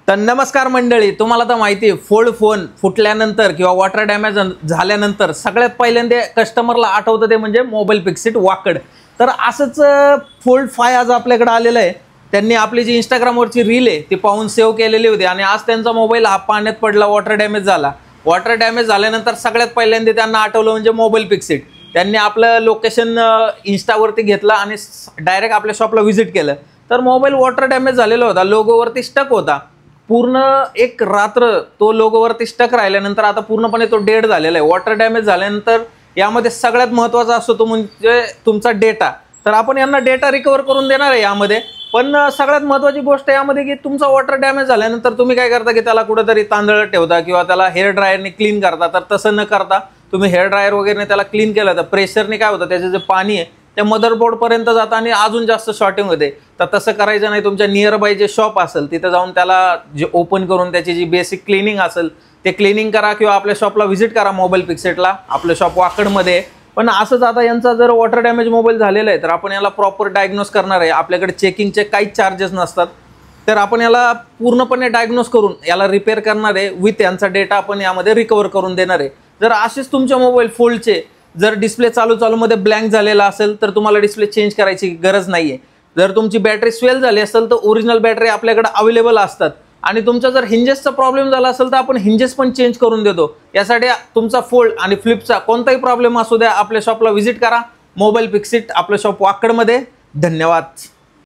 तर नमस्कार मंडळी, तुम्हाला तर माहिती आहे फोल्ड फोन फुटल्यानंतर किंवा वॉटर डॅमेज झाल्यानंतर सगळ्यात पहिल्यांदा कस्टमरला आठवतं ते म्हणजे मोबाईल पिक्सिट वाकड। तर असंच फोल्ड 5 आज आपल्याकडे आलेलं आहे। त्यांनी आपली जी इंस्टाग्रामवरची रील आहे ती पाहून सेव्ह केलेली होती आणि आज त्यांचा मोबाईल हा पाण्यात पडला, वॉटर डॅमेज झाला। वॉटर डॅमेज झाल्यानंतर सगळ्यात पहिल्यांदा त्यांना आठवलं म्हणजे मोबाईल पिक्सिट। त्यांनी आपलं लोकेशन इंस्टावरती घेतलं आणि डायरेक्ट आपल्या शॉपला व्हिजिट केलं। तर मोबाईल वॉटर डॅमेज झालेला होता, लोगोवरती स्टक होता। पूर्ण एक रात्र तो लोगोवरती स्टक राहिल्यानंतर आता पूर्णपणे तो डेड झालेला आहे। वॉटर डॅमेज झाल्यानंतर यामध्ये सगळ्यात महत्त्वाचा असतो तो म्हणजे तुमचा डेटा। तर आपण यांना डेटा रिकवर करून देणार आहे यामध्ये। पण सगळ्यात महत्त्वाची गोष्ट यामध्ये की तुमचा वॉटर डॅमेज झाल्यानंतर तुम्ही काय करता की त्याला कुठेतरी तांदळत ठेवता किंवा त्याला हेअर ड्रायरने क्लीन करता। तर तसं न करता तुम्ही हेअर ड्रायर वगैरे त्याला क्लीन केलं तर प्रेशरने काय होतं, त्याचे जे पाणी आहे ते मदरबोर्ड पर्यंत जातं आणि अजून जास्त शॉर्टिंग होते। तर तसं करायचं नाही। तुमच्या नियर बाय जे शॉप असेल तिथे जाऊन त्याला जे ओपन करून त्याची जी बेसिक क्लिनिंग असेल ते क्लिनिंग करा किंवा आपल्या शॉपला व्हिजिट करा मोबाईल पिक्सिटला। आपलं शॉप वाकडमध्ये। पण असंच आता यांचा जर वॉटर डॅमेज मोबाईल झालेला आहे तर आपण याला प्रॉपर डायग्नोज करणार आहे। आपल्याकडे चेकिंगचे काहीच चार्जेस नसतात। तर आपण याला पूर्णपणे डायग्नोज करून याला रिपेअर करणार आहे, विथ यांचा डेटा आपण यामध्ये रिकवर करून देणार आहे। जर असेच तुमच्या मोबाईल फोल्डचे जर डिस्प्ले चालू मध्ये ब्लँक झालेला असेल तर तुम्हाला डिस्प्ले चेंज करायची गरज नाहीये। जर तुमची बॅटरी स्वेल झाली असेल तर ओरिजिनल बॅटरी आपल्याकडे अवेलेबल असतात आणि तुमचा जर हिंजेसचा प्रॉब्लेम झाला असेल तर आपण हिंजेस पण चेंज करून देतो। यासाठी तुमचा फोल्ड आणि फ्लिपचा कोणताही प्रॉब्लेम असू द्या आपल्या शॉपला व्हिजिट करा, मोबाईल पिक्सिट, आपलं शॉप वाकडमध्ये। धन्यवाद।